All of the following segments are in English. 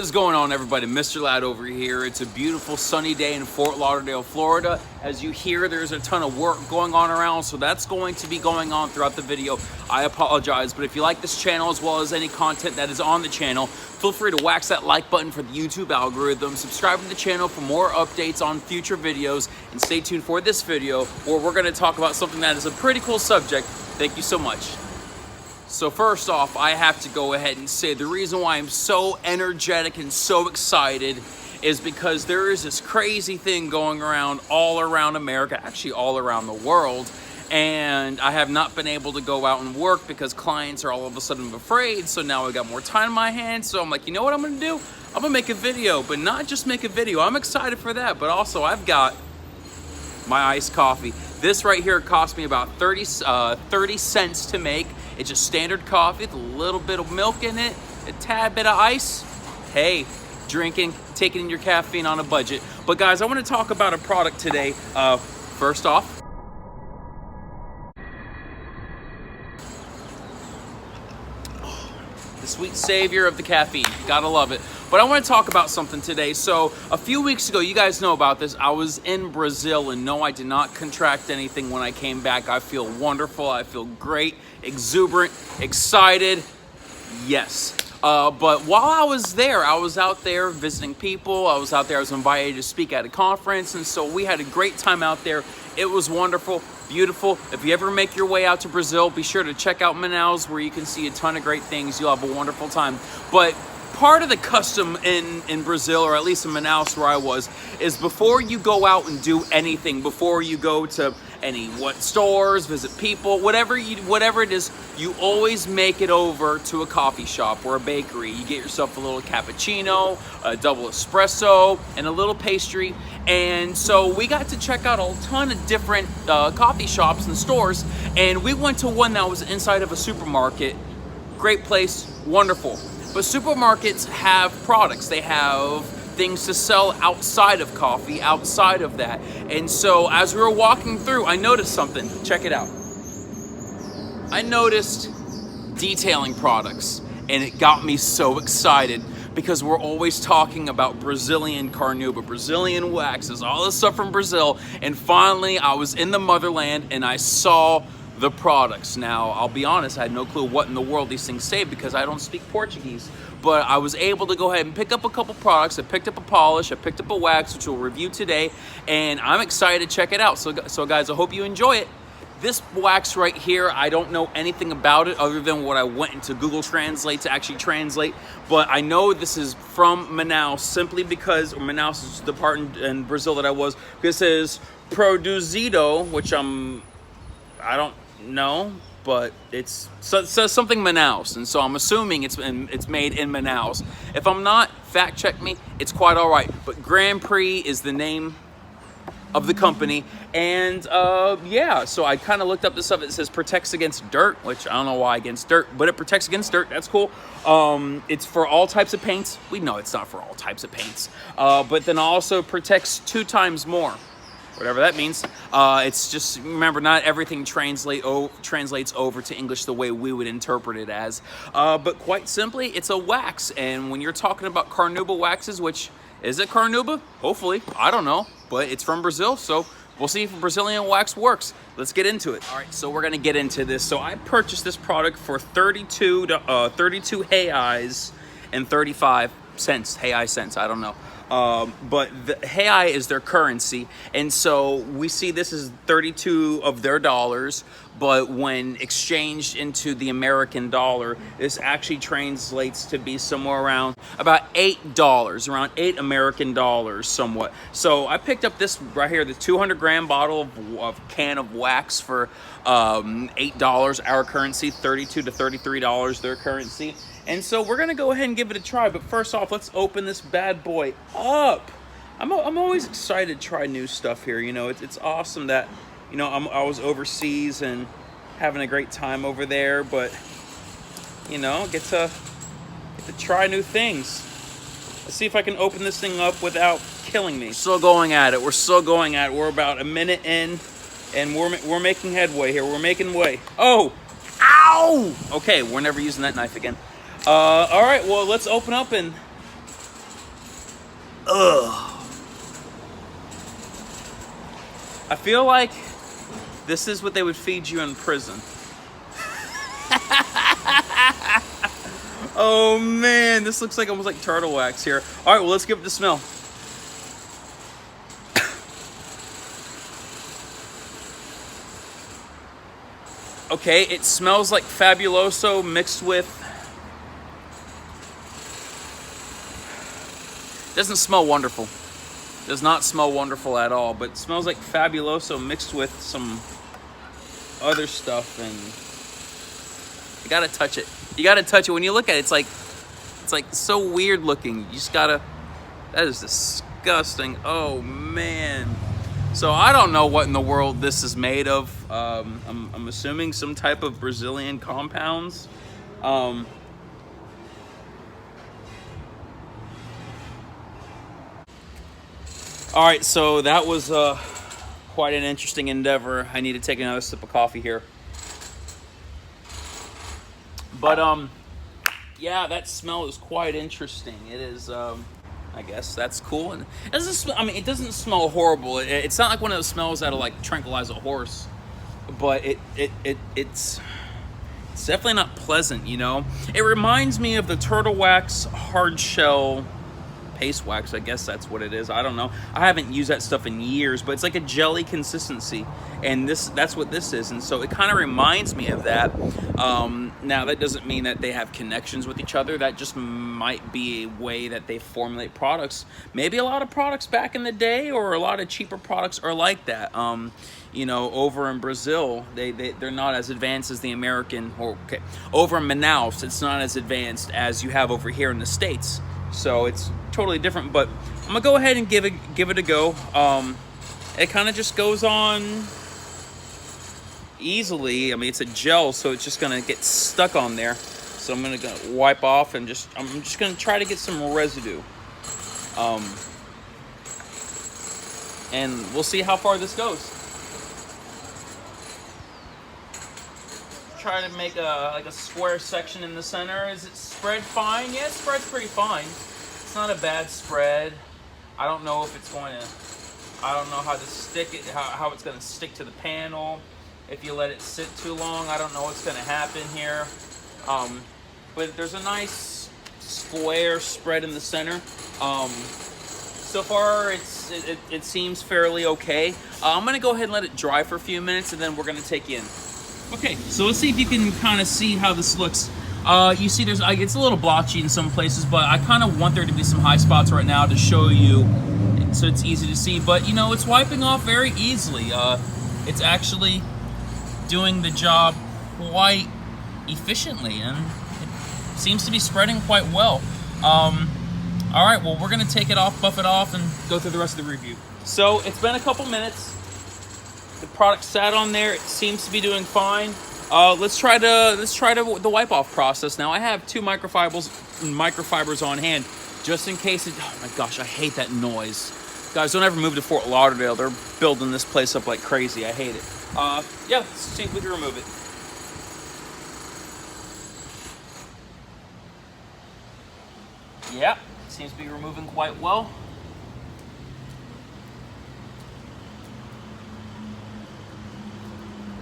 is going on, everybody? Mr. Ladd over here. It's a beautiful sunny day in Fort Lauderdale, Florida. As you hear, there's a ton of work going on around, so that's going to be going on throughout the video. I apologize, but if you like this channel as well as any content that is on the channel, feel free to wax that like button for the YouTube algorithm, subscribe to the channel for more updates on future videos, and stay tuned for this video where we're going to talk about something that is a pretty cool subject. Thank you so much. So first off, I have to go ahead and say the reason why I'm so energetic and so excited is because there is this crazy thing going around all around America, actually all around the world, and I have not been able to go out and work because clients are all of a sudden afraid. So now I got more time in my hands, so I'm like, you know what I'm gonna do? I'm gonna make a video, but not just make a video. I'm excited for that, but also I've got my iced coffee. This right here cost me about 30 cents to make. It's just standard coffee with a little bit of milk in it, a tad bit of ice. Hey, drinking, taking in your caffeine on a budget. But guys, I want to talk about a product today. First off, the sweet savior of the caffeine. Gotta love it. But I want to talk about something today. So a few weeks ago, you guys know about this, I was in Brazil, and no, I did not contract anything when I came back. I feel wonderful. I feel great, exuberant, excited. Yes. But while I was there, I was out there visiting people. I was invited to speak at a conference, and so we had a great time out there. It was wonderful, beautiful. If you ever make your way out to Brazil, be sure to check out Manaus, where you can see a ton of great things. You'll have a wonderful time. But part of the custom in Brazil, or at least in Manaus where I was, is before you go out and do anything, before you go to any stores, visit people, whatever it is, you always make it over to a coffee shop or a bakery. You get yourself a little cappuccino, a double espresso, and a little pastry. And so we got to check out a ton of different coffee shops and stores, and we went to one that was inside of a supermarket. Great place, wonderful. But supermarkets have products. They have things to sell outside of coffee, outside of that. And so as we were walking through, I noticed something. Check it out. I noticed detailing products, and it got me so excited because we're always talking about Brazilian carnauba, Brazilian waxes, all this stuff from Brazil. And finally, I was in the motherland and I saw the products. Now, I'll be honest, I had no clue what in the world these things say because I don't speak Portuguese, but I was able to go ahead and pick up a couple products. I picked up a polish, I picked up a wax, which we'll review today, and I'm excited to check it out. So guys, I hope you enjoy it. This wax right here, I don't know anything about it other than what I went into Google Translate to actually translate, but I know this is from Manaus simply because, or Manaus is the part in Brazil that I was. This is produzido, which I don't know, but it says something Manaus, and so I'm assuming it's made in Manaus. If I'm not, fact check me, it's quite all right. But Grand Prix is the name of the company, and yeah, so I kind of looked up this stuff. It says protects against dirt, which I don't know why against dirt, but it protects against dirt. That's cool. It's for all types of paints. We know it's not for all types of paints, but then also protects 2 times more, whatever that means. It's just, remember, not everything translates over to English the way we would interpret it as. But quite simply, it's a wax. And when you're talking about carnauba waxes, which, is it carnauba? Hopefully, I don't know. But it's from Brazil, so we'll see if Brazilian wax works. Let's get into it. All right, so we're gonna get into this. So I purchased this product for 32 reais and 35 cents, reais cents, I don't know. But the real is their currency, and so we see this is 32 of their dollars, but when exchanged into the American dollar, this actually translates to be somewhere around about $8, around 8 American dollars somewhat. So I picked up this right here, the 200-gram bottle of can of wax for $8, our currency, $32 to $33 their currency. And so we're gonna go ahead and give it a try, but first off, let's open this bad boy up. I'm always excited to try new stuff here. You know, it's awesome that, you know, I was overseas and having a great time over there, but, you know, get to try new things. Let's see if I can open this thing up without killing me. Still going at it. We're still going at it. We're about a minute in, and we're making headway here. We're making way. Oh, ow! Okay, we're never using that knife again. All right, well, let's open up and Ugh. I feel like this is what they would feed you in prison. Oh man, this looks like almost like turtle wax here. All right, well, let's give it the smell. Okay, it smells like Fabuloso mixed with... Doesn't smell wonderful. Does not smell wonderful at all, but it smells like Fabuloso mixed with some other stuff, and you gotta touch it. You gotta touch it. When you look at it, it's like so weird looking. You just gotta... That is disgusting. Oh man. So I don't know what in the world this is made of. I'm assuming some type of Brazilian compounds. All right, so that was quite an interesting endeavor. I need to take another sip of coffee here. But yeah, that smell is quite interesting. It is. I guess that's cool. And it doesn't. I mean, it doesn't smell horrible. It's not like one of those smells that'll like tranquilize a horse. But it's definitely not pleasant. You know, it reminds me of the turtle wax hard shell paste wax. I guess that's what it is. I don't know. I haven't used that stuff in years, but it's like a jelly consistency, and that's what this is. And so it kind of reminds me of that. Now that doesn't mean that they have connections with each other. That just might be a way that they formulate products. Maybe a lot of products back in the day, or a lot of cheaper products are like that. You know, over in Brazil, they're not as advanced as the American. Or okay, over in Manaus, it's not as advanced as you have over here in the States. So it's totally different, but I'm gonna go ahead and give it a go. It kind of just goes on easily. I mean, it's a gel, so it's just gonna get stuck on there. So I'm gonna wipe off and I'm just gonna try to get some residue. And we'll see how far this goes. Try to make a square section in the center. Is it spread fine? Yeah, it spreads pretty fine. It's not a bad spread. I don't know if it's going to... I don't know how to stick it, how it's going to stick to the panel. If you let it sit too long, I don't know what's going to happen here. But there's a nice square spread in the center. So far, it seems fairly okay. I'm going to go ahead and let it dry for a few minutes, and then we're going to take you in. Okay, so let's see if you can kind of see how this looks. You see it's a little blotchy in some places, but I kind of want there to be some high spots right now to show you so it's easy to see. But, you know, it's wiping off very easily. It's actually doing the job quite efficiently, and it seems to be spreading quite well. All right, well, we're going to take it off, buff it off, and go through the rest of the review. So it's been a couple minutes. The product sat on there. It seems to be doing fine. Let's try the wipe off process. Now I have two microfibers on hand, just in case it. Oh my gosh, I hate that noise. Guys, don't ever move to Fort Lauderdale. They're building this place up like crazy. I hate it. Yeah, let's see if we can remove it. Yeah, seems to be removing quite well.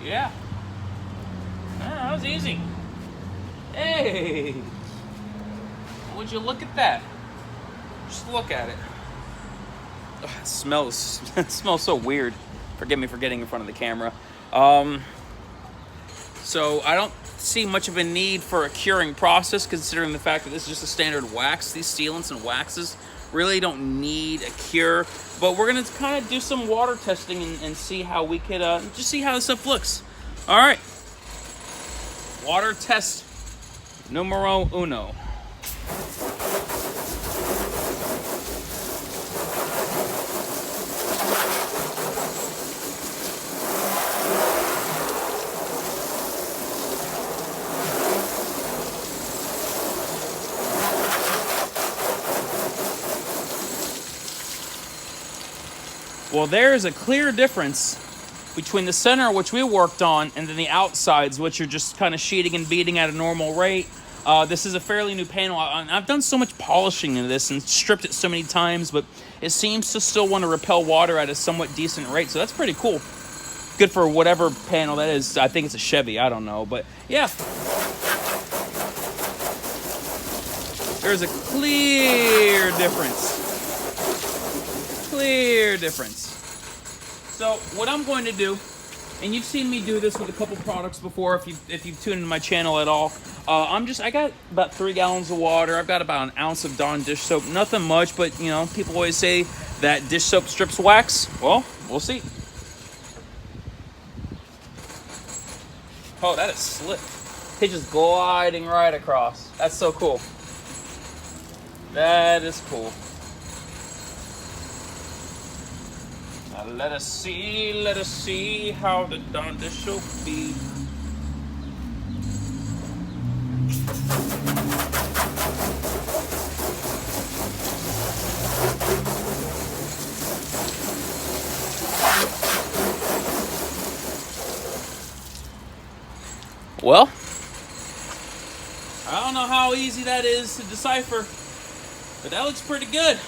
Yeah. That was easy. Hey! Would you look at that? Just look at it. Ugh, it smells so weird. Forgive me for getting in front of the camera. So I don't see much of a need for a curing process, considering the fact that this is just a standard wax. These sealants and waxes really don't need a cure. But we're gonna kind of do some water testing and see how we could just see how this stuff looks. All right. Water test numero uno. Well, there is a clear difference between the center, which we worked on, and then the outsides, which are just kind of sheeting and beating at a normal rate. This is a fairly new panel. I've done so much polishing in this and stripped it so many times, but it seems to still want to repel water at a somewhat decent rate, so that's pretty cool. Good for whatever panel that is. I think it's a Chevy, I don't know, but yeah. There's a clear difference. Clear difference. So what I'm going to do, and you've seen me do this with a couple products before if you've tuned into my channel at all. I got about 3 gallons of water. I've got about an ounce of Dawn dish soap. Nothing much, but you know, people always say that dish soap strips wax. Well, we'll see. Oh, that is slick. It's just gliding right across. That's so cool. That is cool. Now let us see how the Dawn dish soap be. Well, I don't know how easy that is to decipher, but that looks pretty good.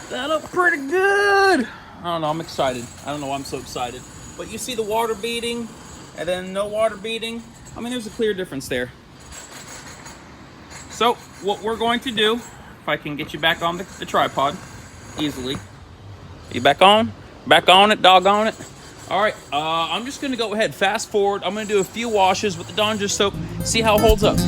That looks pretty good. I don't know, I'm excited. I don't know why I'm so excited. But you see the water beading and then no water beading. I mean, there's a clear difference there. So what we're going to do, if I can get you back on the tripod easily. You back on? Back on it, doggone it. All right, I'm just gonna go ahead, fast forward. I'm gonna do a few washes with the Dawn dish soap, see how it holds up.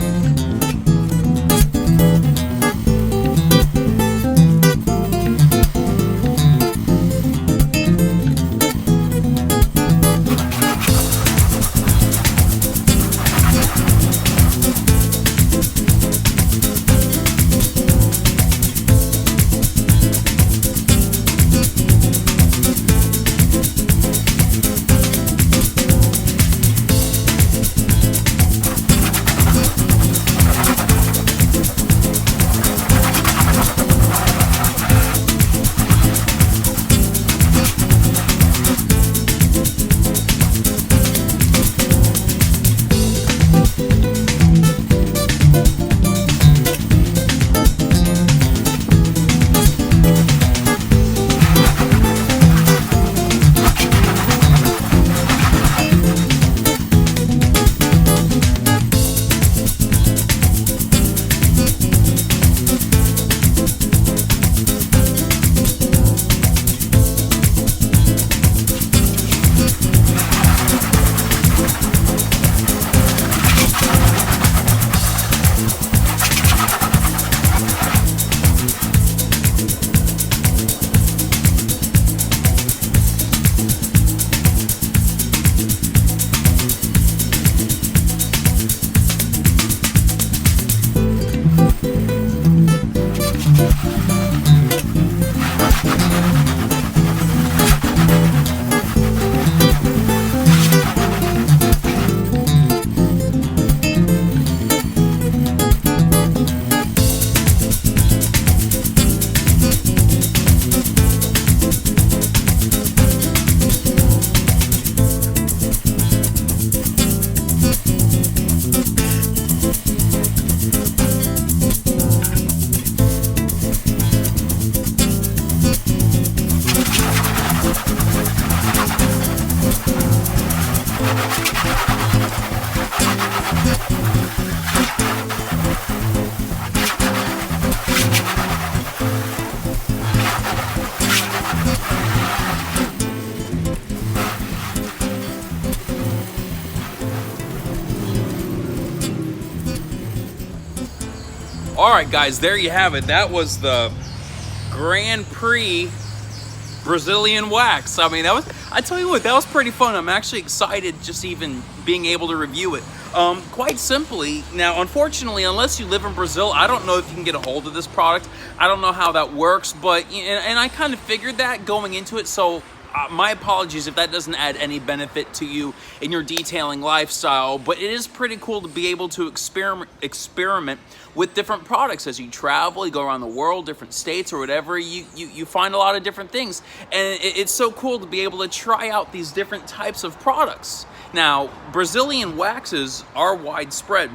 All right, guys, there you have it. That was the Grand Prix Brazilian wax. I mean, I tell you what, that was pretty fun. I'm actually excited just even being able to review it. Quite simply, now, unfortunately, unless you live in Brazil, I don't know if you can get a hold of this product. I don't know how that works, but, and I kind of figured that going into it, so my apologies if that doesn't add any benefit to you in your detailing lifestyle, but it is pretty cool to be able to experiment with different products as you travel, you go around the world, different states or whatever, you find a lot of different things. And it's so cool to be able to try out these different types of products. Now, Brazilian waxes are widespread.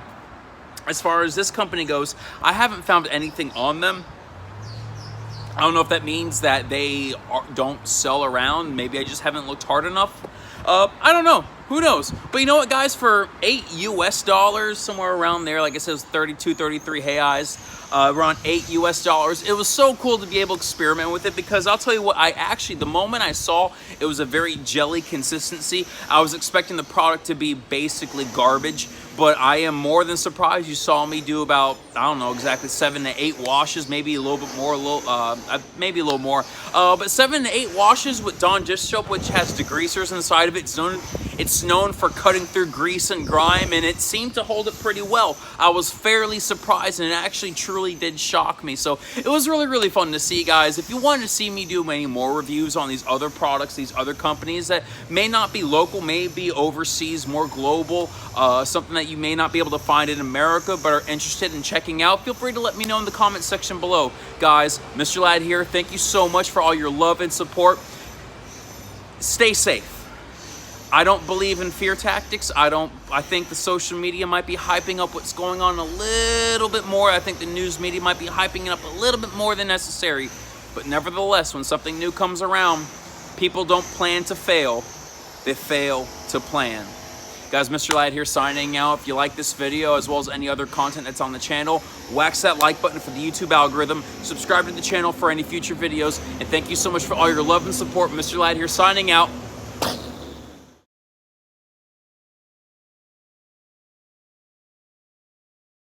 As far as this company goes, I haven't found anything on them. I don't know if that means that they don't sell around. Maybe I just haven't looked hard enough. I don't know. Who knows? But you know what, guys? For $8 US, somewhere around there, like it says 32, 33 reais, around $8 US, it was so cool to be able to experiment with it, because I'll tell you what, the moment I saw it was a very jelly consistency, I was expecting the product to be basically garbage. But I am more than surprised. You saw me do about, I don't know exactly, 7 to 8 washes, maybe a little bit more, maybe a little more. But 7 to 8 washes with Dawn dish soap, which has degreasers inside of it. It's known for cutting through grease and grime, and it seemed to hold it pretty well. I was fairly surprised, and it actually truly did shock me. So it was really, really fun to see, guys. If you wanted to see me do any more reviews on these other products, these other companies that may not be local, may be overseas, more global, something that you may not be able to find in America but are interested in checking out, feel free to let me know in the comment section below. Guys, Mr. Ladd here. Thank you so much for all your love and support. Stay safe. I don't believe in fear tactics. I think the social media might be hyping up what's going on a little bit more. I think the news media might be hyping it up a little bit more than necessary. But nevertheless, when something new comes around, people don't plan to fail. They fail to plan. Guys, Mr. Ladd here signing out. If you like this video, as well as any other content that's on the channel, wax that like button for the YouTube algorithm, subscribe to the channel for any future videos, and thank you so much for all your love and support. Mr. Ladd here signing out.